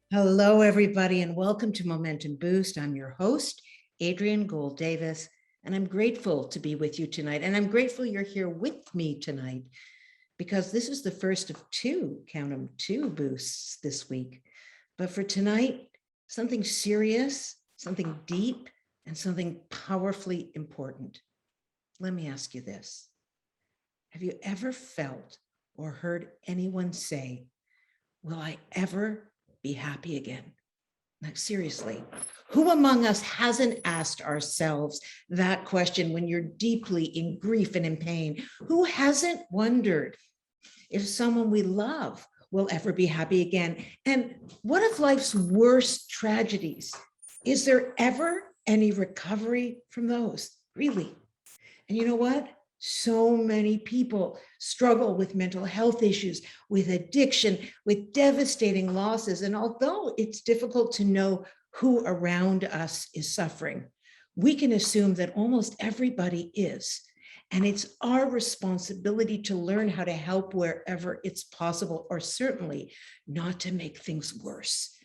Hello, everybody, and welcome to Momentum Boost. I'm your host, Adrienne Gold Davis, and I'm grateful to be with you tonight. And I'm grateful you're here with me tonight because this is the first of two, count them, two boosts this week. But for tonight, something serious, something deep, and something powerfully important. Let me ask you this. Have you ever felt or heard anyone say, will I ever be happy again? Like, seriously, who among us hasn't asked ourselves that question when you're deeply in grief and in pain? Who hasn't wondered if someone we love will ever be happy again? And what if life's worst tragedies? Is there ever any recovery from those? Really? And you know what? So many people struggle with mental health issues, with addiction, with devastating losses. And although it's difficult to know who around us is suffering, we can assume that almost everybody is. And it's our responsibility to learn how to help wherever it's possible, or certainly not to make things worse.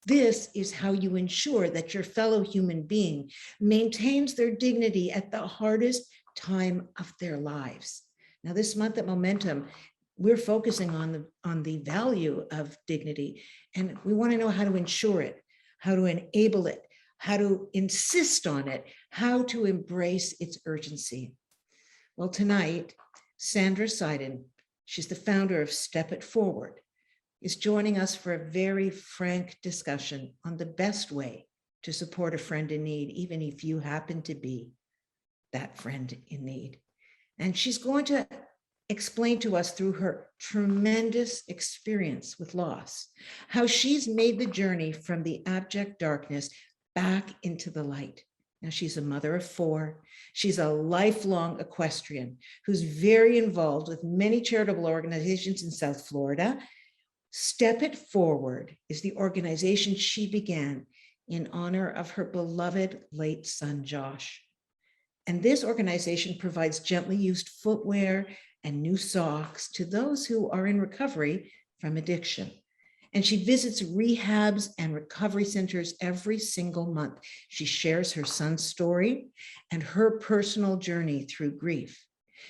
This is how you ensure that your fellow human being maintains their dignity at the hardest time of their lives. Now, this month at Momentum, we're focusing on the value of dignity, and we want to know how to ensure it, how to enable it, how to insist on it, how to embrace its urgency. Well, tonight, Sandra Seiden, she's the founder of Step It Forward, is joining us for a very frank discussion on the best way to support a friend in need, even if you happen to be that friend in need. And she's going to explain to us through her tremendous experience with loss, how she's made the journey from the abject darkness back into the light. Now, she's a mother of four. She's a lifelong equestrian who's very involved with many charitable organizations in South Florida. Step It Forward is the organization she began in honor of her beloved late son, Josh. And this organization provides gently used footwear and new socks to those who are in recovery from addiction. And she visits rehabs and recovery centers every single month. She shares her son's story and her personal journey through grief.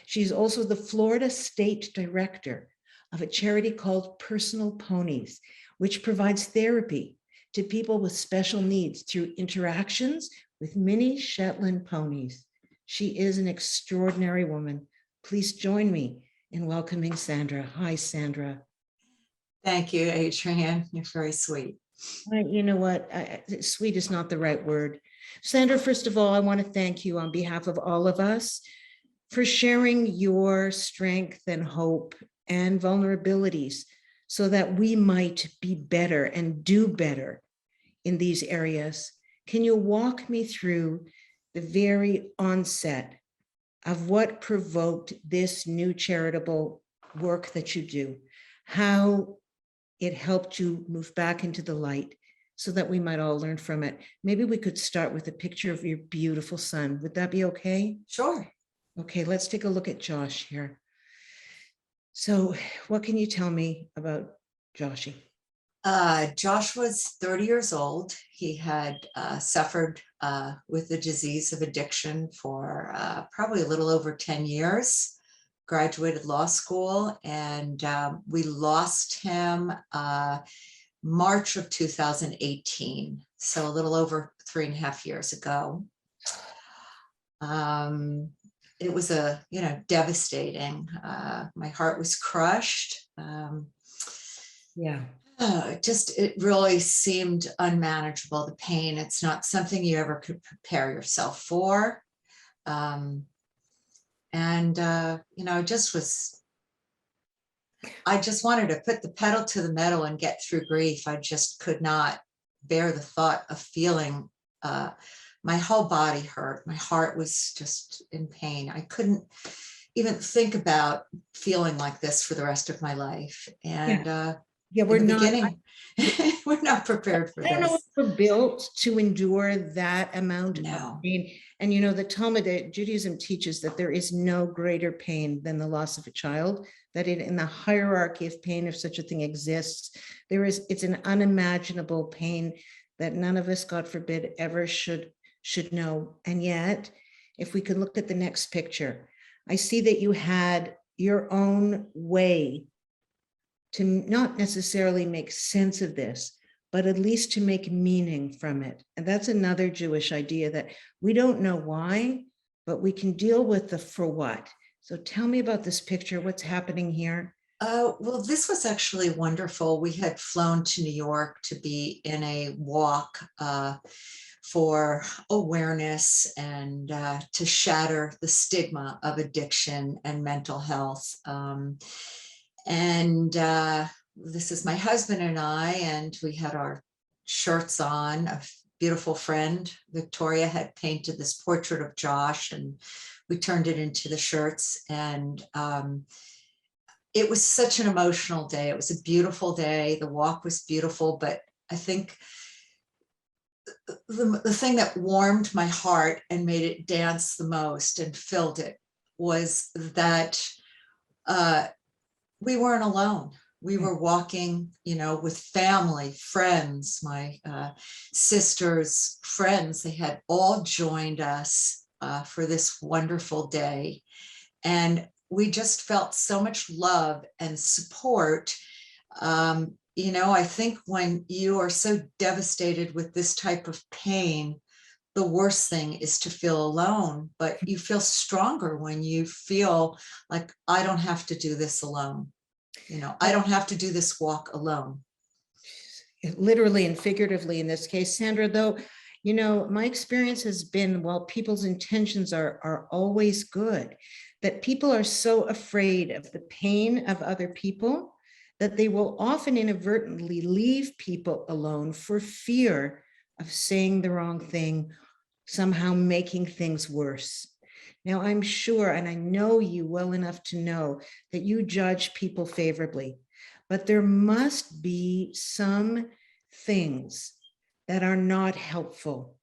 She's also the Florida State Director of a charity called Personal Ponies, which provides therapy to people with special needs through interactions with mini Shetland ponies. She is an extraordinary woman. Please join me in welcoming Sandra. Hi, Sandra. Thank you, Adrienne. You're very sweet. You know what? Sweet is not the right word. Sandra, first of all, I want to thank you on behalf of all of us for sharing your strength and hope and vulnerabilities so that we might be better and do better in these areas. Can you walk me through the very onset of what provoked this new charitable work that you do, how it helped you move back into the light so that we might all learn from it? Maybe we could start with a picture of your beautiful son. Would that be okay? Sure. Okay, let's take a look at Josh here. So what can you tell me about Joshy? Josh was 30 years old. He had suffered with the disease of addiction for probably a little over 10 years, graduated law school, and we lost him March of 2018, so a little over 3.5 years ago. It was devastating. My heart was crushed. It really seemed unmanageable, the pain. It's not something you ever could prepare yourself for. I just wanted to put the pedal to the metal and get through grief. I just could not bear the thought of feeling my whole body hurt. My heart was just in pain. I couldn't even think about feeling like this for the rest of my life. And Yeah, in we're the not. beginning. We're not prepared for I don't know if this. we're built to endure that amount of No. pain. And you know, the Talmud, Judaism teaches that there is no greater pain than the loss of a child, that in the hierarchy of pain, if such a thing exists, it's an unimaginable pain that none of us, God forbid, ever should know. And yet, if we could look at the next picture, I see that you had your own way to not necessarily make sense of this, but at least to make meaning from it. And that's another Jewish idea, that we don't know why, but we can deal with the for what. So tell me about this picture. What's happening here? Well, this was actually wonderful. We had flown to New York to be in a walk for awareness and to shatter the stigma of addiction and mental health. And this is my husband and I, and we had our shirts on. A beautiful friend, Victoria, had painted this portrait of Josh, and we turned it into the shirts. And it was such an emotional day. It was a beautiful day. The walk was beautiful, but I think the thing that warmed my heart and made it dance the most and filled it was that we weren't alone. We were walking, with family, friends, my sister's friends. They had all joined us for this wonderful day. And we just felt so much love and support. I think when you are so devastated with this type of pain, the worst thing is to feel alone, but you feel stronger when you feel like, I don't have to do this alone. I don't have to do this walk alone. Literally and figuratively in this case, Sandra, though, my experience has been, while people's intentions are always good, that people are so afraid of the pain of other people that they will often inadvertently leave people alone for fear of saying the wrong thing, somehow making things worse. Now, I'm sure, and I know you well enough to know that you judge people favorably, but there must be some things that are not helpful,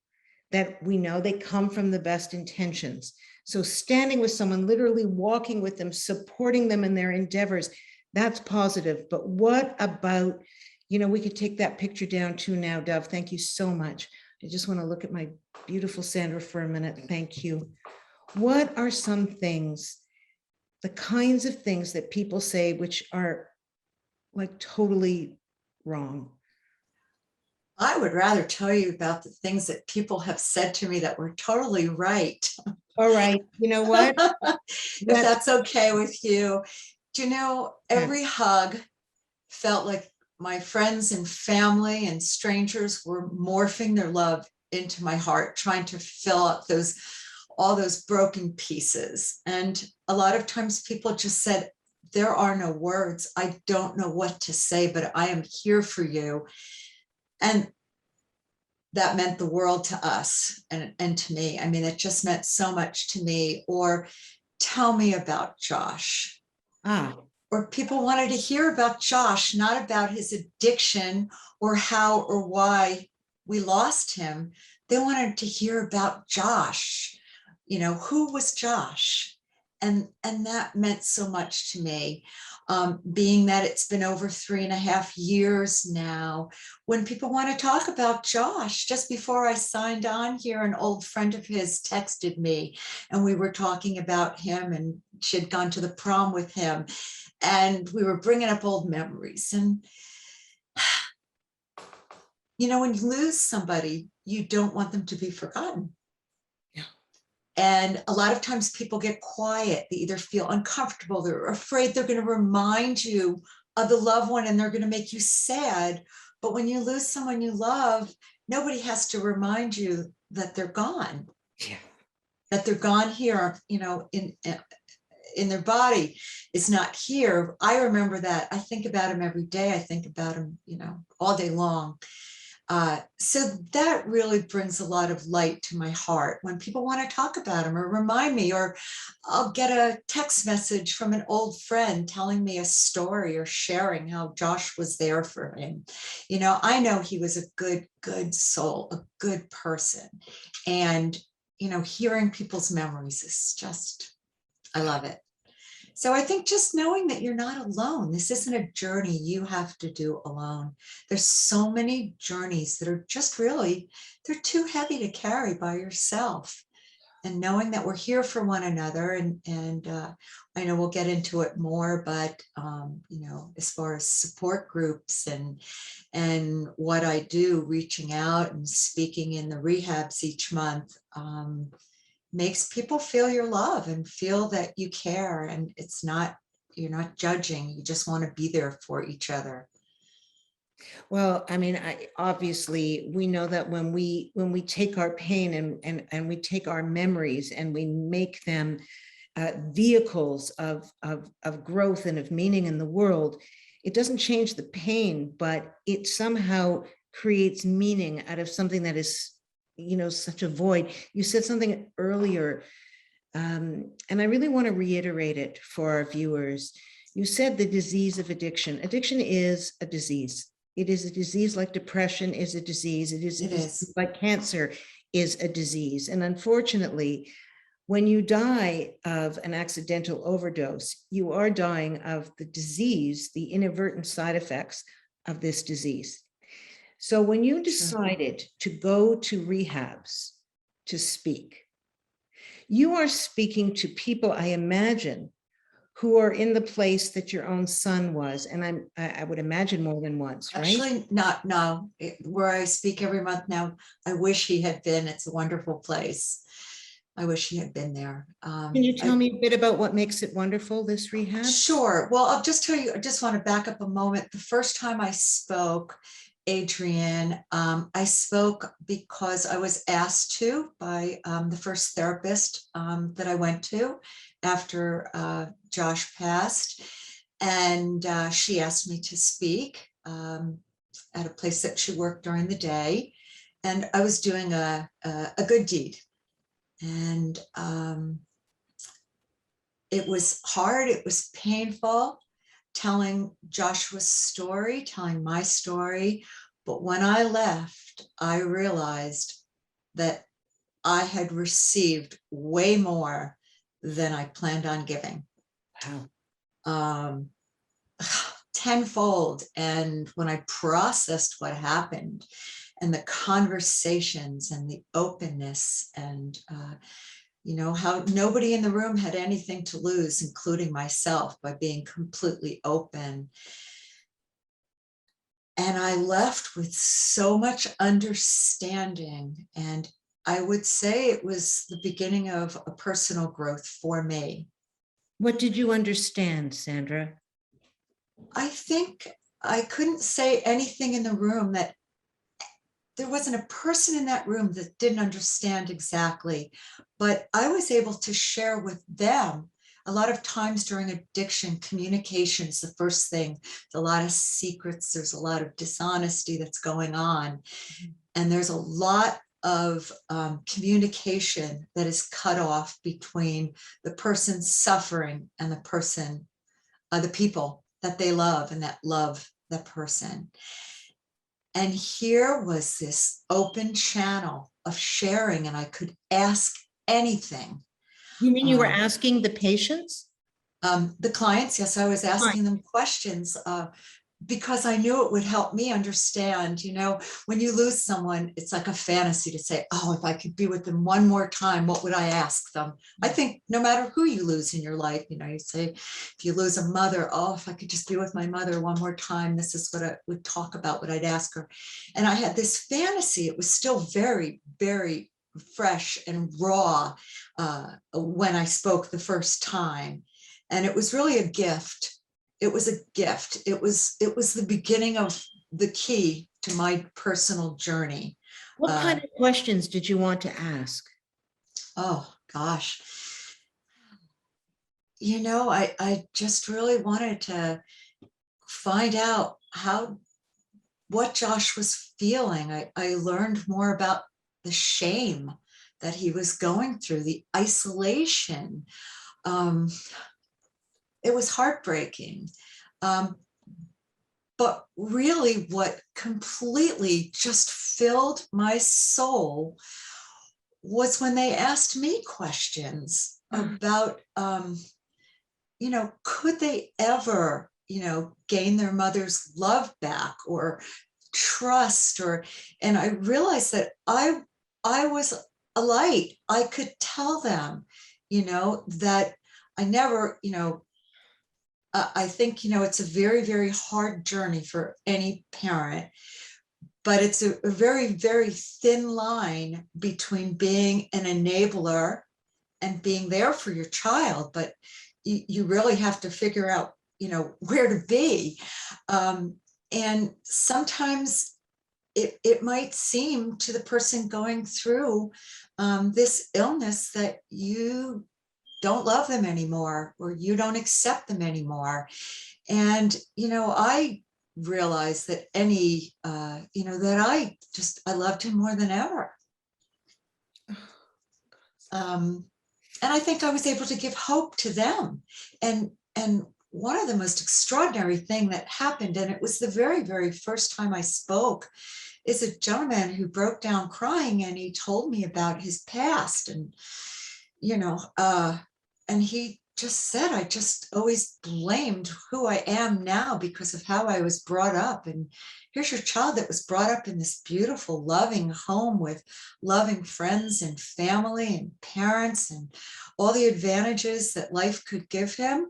that we know they come from the best intentions. So standing with someone, literally walking with them, supporting them in their endeavors, that's positive. But what about, we could take that picture down too now, Dove. Thank you so much. I just want to look at my beautiful Sandra for a minute. Thank you. What are some things, the kinds of things that people say which are like totally wrong? I would rather tell you about the things that people have said to me that were totally right. All right. You know what? If that's okay with you. Do you know, every hug felt like my friends and family and strangers were morphing their love into my heart, trying to fill up all those broken pieces. And a lot of times people just said, there are no words. I don't know what to say, but I am here for you. And that meant the world to us and to me. I mean, it just meant so much to me. Or tell me about Josh. Or people wanted to hear about Josh, not about his addiction or how or why we lost him. They wanted to hear about Josh. Who was Josh? And that meant so much to me. Being that it's been over 3.5 years now, when people want to talk about Josh, just before I signed on here, an old friend of his texted me and we were talking about him, and she had gone to the prom with him, and we were bringing up old memories. And when you lose somebody, you don't want them to be forgotten. And a lot of times people get quiet. They either feel uncomfortable, they're afraid they're going to remind you of the loved one and they're going to make you sad. But when you lose someone you love, nobody has to remind you that they're gone. Yeah. That they're gone here, in their body is not here. I remember that. I think about him every day. I think about him, all day long. So that really brings a lot of light to my heart when people want to talk about him or remind me, or I'll get a text message from an old friend telling me a story or sharing how Josh was there for him. I know he was a good soul, a good person. And, hearing people's memories is just, I love it. So I think just knowing that you're not alone, this isn't a journey you have to do alone. There's so many journeys that are just really, they're too heavy to carry by yourself. And knowing that we're here for one another, and I know we'll get into it more, but as far as support groups and what I do, reaching out and speaking in the rehabs each month, makes people feel your love and feel that you care, and you're not judging, you just want to be there for each other. Well, I mean, obviously we know that when we take our pain and we take our memories and we make them vehicles of growth and of meaning in the world, it doesn't change the pain, but it somehow creates meaning out of something that is, such a void. You said something earlier, and I really want to reiterate it for our viewers. You said the disease of addiction. Addiction is a disease. It is a disease like depression is a disease. It is a disease like cancer is a disease. And unfortunately, when you die of an accidental overdose, you are dying of the disease, the inadvertent side effects of this disease. So when you decided to go to rehabs to speak, you are speaking to people, I imagine, who are in the place that your own son was. And I would imagine more than once, right? Actually, not, no, where I speak every month now, I wish he had been. It's a wonderful place. I wish he had been there. Can you tell me a bit about what makes it wonderful, this rehab? Sure. Well, I'll just tell you, I just want to back up a moment. The first time I spoke, Adrian, I spoke because I was asked to by the first therapist that I went to after Josh passed. And she asked me to speak at a place that she worked during the day. And I was doing a good deed. And it was hard, it was painful telling Joshua's story, telling my story. But when I left, I realized that I had received way more than I planned on giving. Wow. Tenfold. And when I processed what happened and the conversations and the openness and how nobody in the room had anything to lose, including myself, by being completely open. And I left with so much understanding. And I would say it was the beginning of a personal growth for me. What did you understand, Sandra? I think I couldn't say anything in the room that there wasn't a person in that room that didn't understand exactly, but I was able to share with them. A lot of times during addiction, communication is the first thing. There's a lot of secrets, there's a lot of dishonesty that's going on. And there's a lot of communication that is cut off between the person suffering and the people that they love and that love that person. And here was this open channel of sharing, and I could ask anything. You mean you were asking the patients? The clients, yes, I was asking them questions because I knew it would help me understand. When you lose someone, it's like a fantasy to say, oh, if I could be with them one more time, what would I ask them? I think no matter who you lose in your life, you say, if you lose a mother, oh, if I could just be with my mother one more time, this is what I would talk about, what I'd ask her. And I had this fantasy. It was still very, very fresh and raw when I spoke the first time. And it was really a gift. It was a gift. It was the beginning of the key to my personal journey. What kind of questions did you want to ask? Oh, gosh. I just really wanted to find out how what Josh was feeling. I learned more about the shame that he was going through, the isolation. Um, it was heartbreaking. Um, but really, what completely just filled my soul was when they asked me questions about, could they ever, gain their mother's love back or trust, and I realized that I was a light. I could tell them, that I never, I think, it's a very, very hard journey for any parent, but it's a very, very thin line between being an enabler and being there for your child. But you really have to figure out, where to be. And sometimes it might seem to the person going through this illness that you don't love them anymore, or you don't accept them anymore. And, I realized that I loved him more than ever. And I think I was able to give hope to them. And one of the most extraordinary thing that happened, and it was the very, very first time I spoke, is a gentleman who broke down crying, and he told me about his past. And, and he just said, I just always blamed who I am now because of how I was brought up. And here's your child that was brought up in this beautiful, loving home with loving friends and family and parents and all the advantages that life could give him.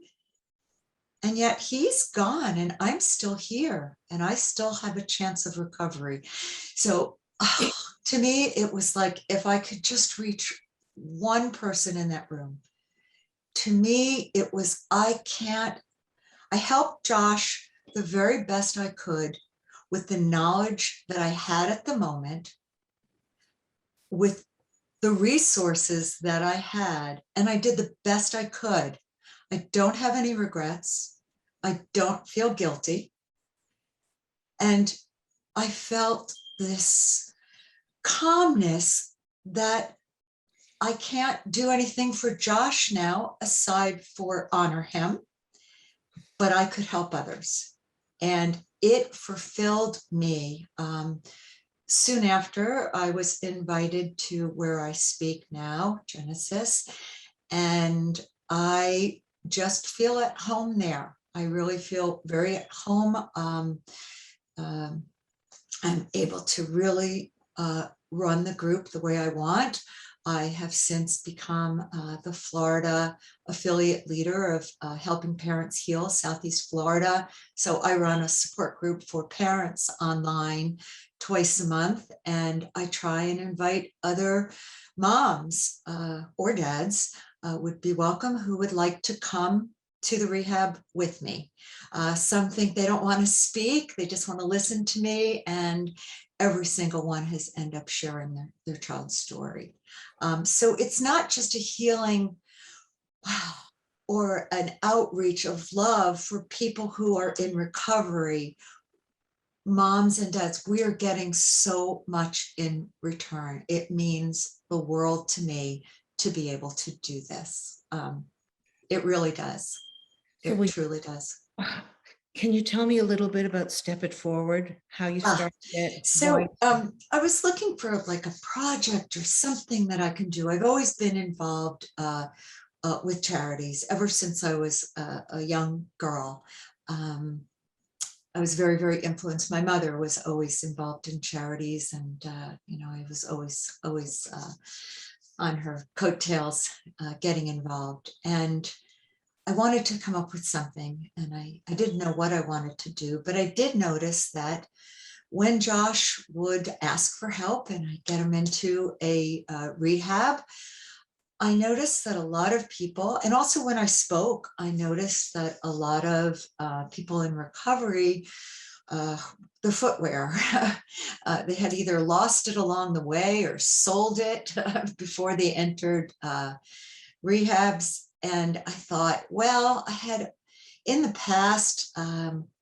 And yet he's gone, and I'm still here, and I still have a chance of recovery. So to me, it was like, if I could just reach one person in that room, to me, it was, I helped Josh the very best I could with the knowledge that I had at the moment, with the resources that I had, and I did the best I could. I don't have any regrets. I don't feel guilty. And I felt this calmness that I can't do anything for Josh now aside for honor him, but I could help others. And it fulfilled me. Soon after, I was invited to where I speak now, Genesis, and I just feel at home there. I really feel very at home. I'm able to really run the group the way I want. I have since become the Florida affiliate leader of Helping Parents Heal Southeast Florida. So I run a support group for parents online twice a month, and I try and invite other moms or dads would be welcome who would like to come to the rehab with me. Some think they don't want to speak, they just want to listen to me, and every single one has ended up sharing their child's story. So it's not just a healing or an outreach of love for people who are in recovery. Moms and dads, we are getting so much in return. It means the world to me to be able to do this. It really does. It truly does. Can you tell me a little bit about Step It Forward, how you started it? So I was looking for like a project or something that I can do. I've always been involved with charities ever since I was a young girl. I was very, very influenced. My mother was always involved in charities, and I was always on her coattails getting involved. And I wanted to come up with something, and I didn't know what I wanted to do, but I did notice that when Josh would ask for help and I get him into a rehab, I noticed that a lot of people, and also when I spoke, I noticed that a lot of people in recovery, the footwear, they had either lost it along the way or sold it before they entered rehabs. And I thought, well, I had, in the past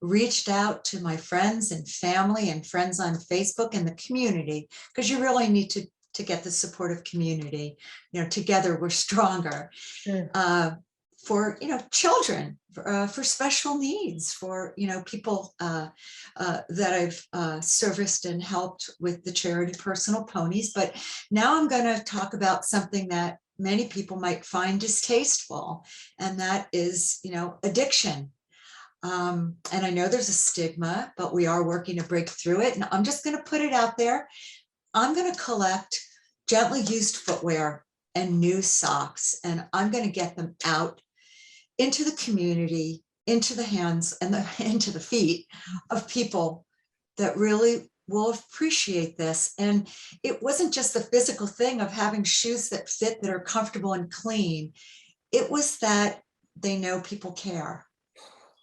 reached out to my friends and family and friends on Facebook and the community, because you really need to get the supportive community. Together we're stronger. Sure. For children, for special needs, for people that I've serviced and helped with the charity Personal Ponies. But now I'm going to talk about something that many people might find distasteful, and that is addiction. And I know there's a stigma, but we are working to break through it. And I'm just going to put it out there. I'm going to collect gently used footwear and new socks, and I'm going to get them out into the community, into the hands and into the feet of people that really will appreciate this. And it wasn't just the physical thing of having shoes that fit, that are comfortable and clean. It was that they know people care.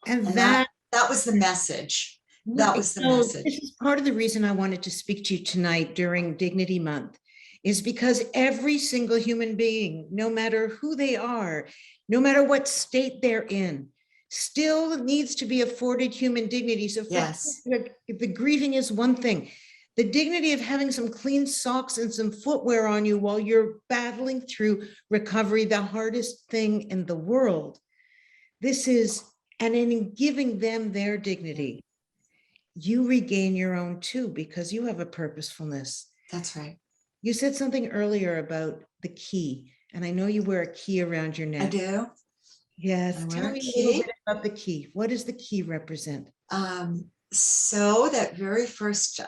And And that, that was the message. That was the message. This is part of the reason I wanted to speak to you tonight during Dignity Month, is because every single human being, no matter who they are, no matter what state they're in, still needs to be afforded human dignity. So yes, the grieving is one thing. The dignity of having some clean socks and some footwear on you while you're battling through recovery, the hardest thing in the world. This is, and in giving them their dignity, you regain your own too, because you have a purposefulness. that's right. You said something earlier about the key, and I know you wear a key around your neck. I do. Yes. Tell me a little bit about the key. What does the key represent? So that very first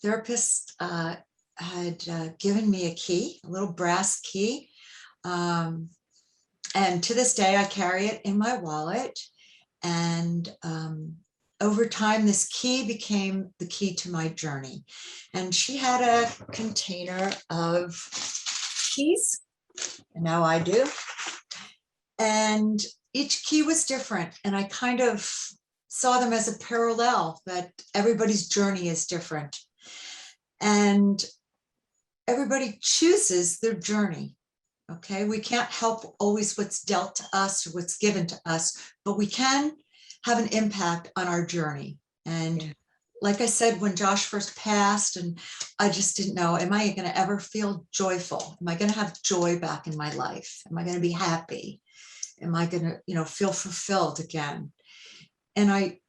therapist had given me a key, a little brass key. And to this day, I carry it in my wallet. And over time, this key became the key to my journey. And she had a container of keys, and now I do. And each key was different. And I kind of saw them as a parallel, that everybody's journey is different. And everybody chooses their journey. Okay, we can't help always what's dealt to us or what's given to us, but we can have an impact on our journey. And like I said, when Josh first passed, and I just didn't know, am I going to ever feel joyful? Am I going to have joy back in my life? Am I going to be happy? Am I going to, feel fulfilled again? And I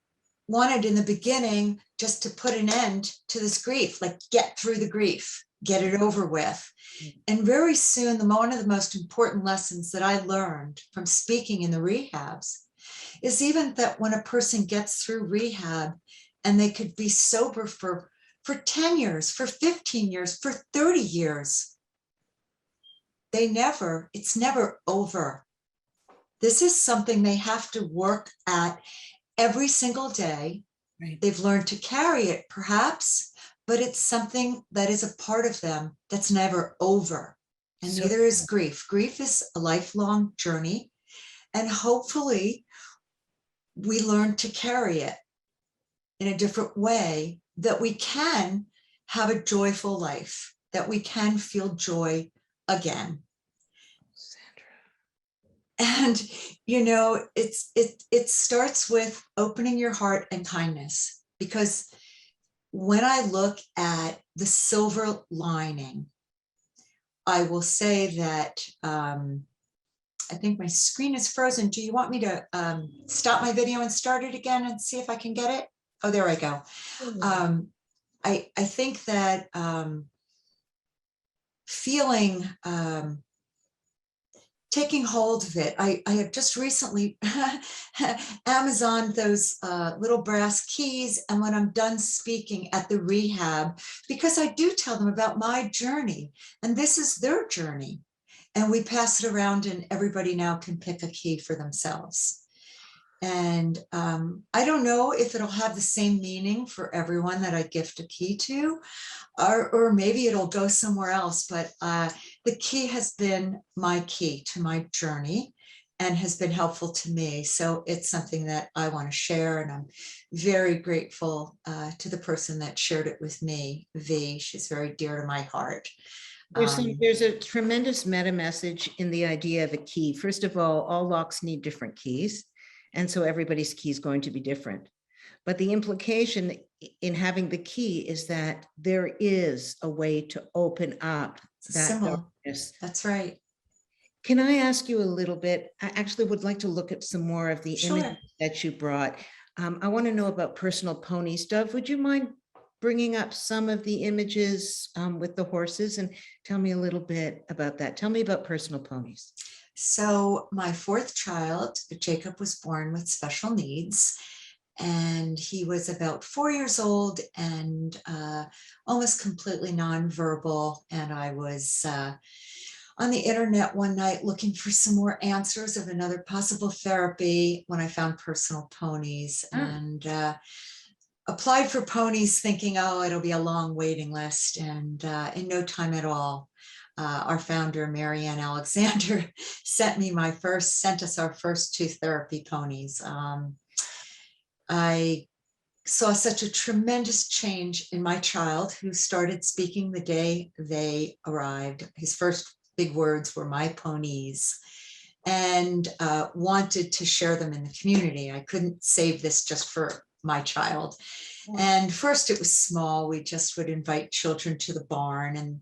wanted in the beginning just to put an end to this grief, like get through the grief, get it over with. And very soon, one of the most important lessons that I learned from speaking in the rehabs is even that when a person gets through rehab and they could be sober for 10 years, for 15 years, for 30 years, it's never over. This is something they have to work at every single day. Right. They've learned to carry it, perhaps, but it's something that is a part of them that's never over. And So- neither is grief. Grief is a lifelong journey. And hopefully we learn to carry it in a different way, that we can have a joyful life, that we can feel joy again. And, it starts with opening your heart and kindness, because when I look at the silver lining, I will say that I think my screen is frozen. Do you want me to stop my video and start it again and see if I can get it? Oh, there I go. I think that feeling, taking hold of it. I have just recently Amazoned those little brass keys. And when I'm done speaking at the rehab, because I do tell them about my journey, and this is their journey, and we pass it around, and everybody now can pick a key for themselves. And I don't know if it'll have the same meaning for everyone that I gift a key to, or maybe it'll go somewhere else. But the key has been my key to my journey and has been helpful to me. So it's something that I want to share. And I'm very grateful to the person that shared it with me, V. She's very dear to my heart. There's a tremendous meta message in the idea of a key. First of all locks need different keys. And so everybody's key is going to be different. But the implication in having the key is that there is a way to open up It's a that symbol. darkness. That's right. Can I ask you a little bit? I actually would like to look at some more of the Sure. images that you brought. I want to know about personal ponies. Dove, would you mind bringing up some of the images with the horses and tell me a little bit about that? Tell me about personal ponies. So my fourth child, Jacob, was born with special needs, and he was about 4 years old and almost completely nonverbal. And I was on the internet one night looking for some more answers of another possible therapy when I found personal ponies, and applied for ponies thinking, oh, it'll be a long waiting list. And in no time at all, our founder, Marianne Alexander, sent us our first 2 therapy ponies. I saw such a tremendous change in my child, who started speaking the day they arrived. His first big words were "my ponies," and wanted to share them in the community. I couldn't save this just for my child. And first it was small. We just would invite children to the barn. And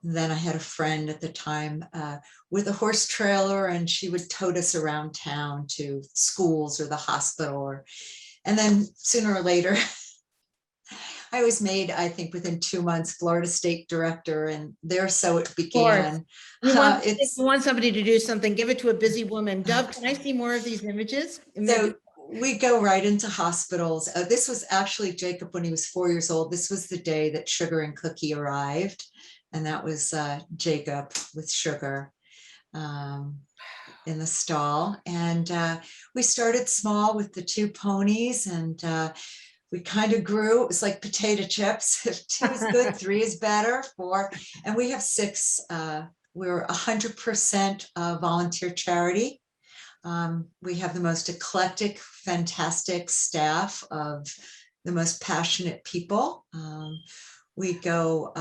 then I had a friend at the time with a horse trailer, and she would tote us around town to schools or the hospital. And then sooner or later, I was made, I think within 2 months, Florida State Director, and there so it began. You want somebody to do something, give it to a busy woman. Dove, can I see more of these images? So we go right into hospitals. This was actually Jacob when he was 4 years old. This was the day that Sugar and Cookie arrived. And that was Jacob with Sugar in the stall. And we started small with the 2 ponies, and we kind of grew. It was like potato chips. 2 is good, 3 is better, 4. And we have 6. We're 100% volunteer charity. We have the most eclectic, fantastic staff of the most passionate people. We go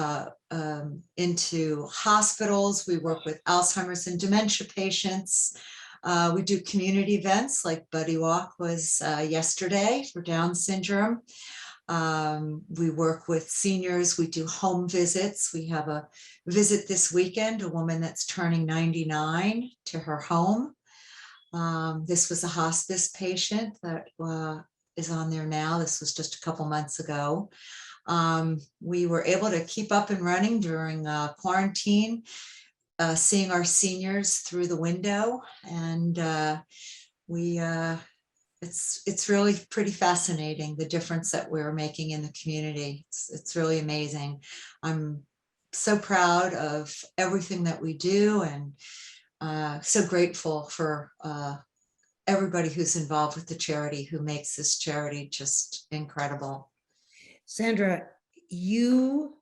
into hospitals. We work with Alzheimer's and dementia patients. We do community events like Buddy Walk was yesterday for Down syndrome. We work with seniors. We do home visits. We have a visit this weekend, a woman that's turning 99 to her home. This was a hospice patient that is on there now. This was just a couple months ago. We were able to keep up and running during quarantine, seeing our seniors through the window, and it's really pretty fascinating, the difference that we're making in the community. It's really amazing. I'm so proud of everything that we do, and so grateful for everybody who's involved with the charity, who makes this charity just incredible. Sandra, your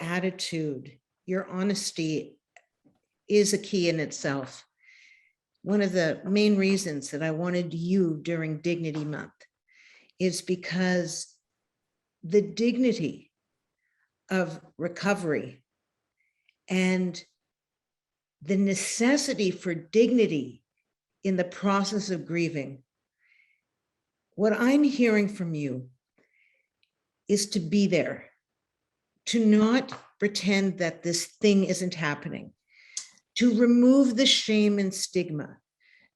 attitude, your honesty is a key in itself. One of the main reasons that I wanted you during Dignity Month is because the dignity of recovery and the necessity for dignity in the process of grieving. What I'm hearing from you is to be there, to not pretend that this thing isn't happening, to remove the shame and stigma,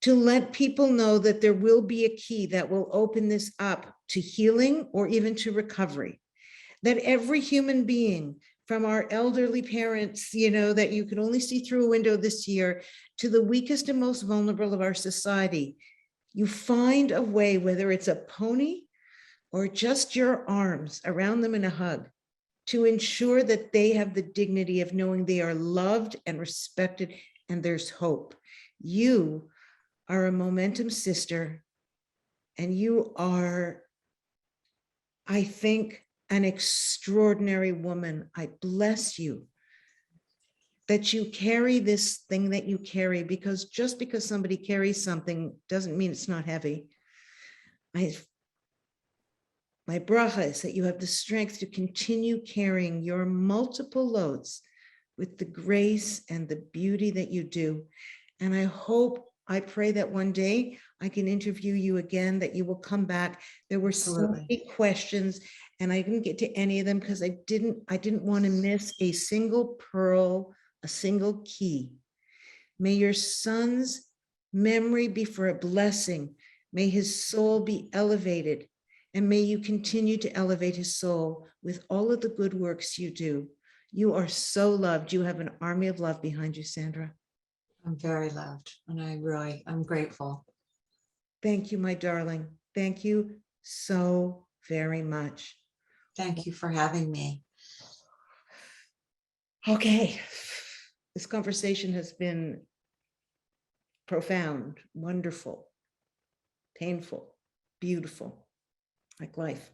to let people know that there will be a key that will open this up to healing or even to recovery, that every human being, from our elderly parents, that you can only see through a window this year, to the weakest and most vulnerable of our society, you find a way, whether it's a pony or just your arms around them in a hug, to ensure that they have the dignity of knowing they are loved and respected and there's hope. You are a Momentum sister, and you are, I think, an extraordinary woman. I bless you that you carry this thing that you carry, because just because somebody carries something doesn't mean it's not heavy. My bracha is that you have the strength to continue carrying your multiple loads with the grace and the beauty that you do. And I hope I pray that one day I can interview you again, that you will come back. There were so Absolutely. many questions and I didn't get to any of them because I didn't want to miss a single pearl, a single key. May your son's memory be for a blessing. May his soul be elevated. And may you continue to elevate his soul with all of the good works you do. You are so loved. You have an army of love behind you, Sandra. I'm very loved, and I'm grateful. Thank you, my darling. Thank you so very much. Thank you for having me. Okay. This conversation has been profound, wonderful, painful, beautiful, like life.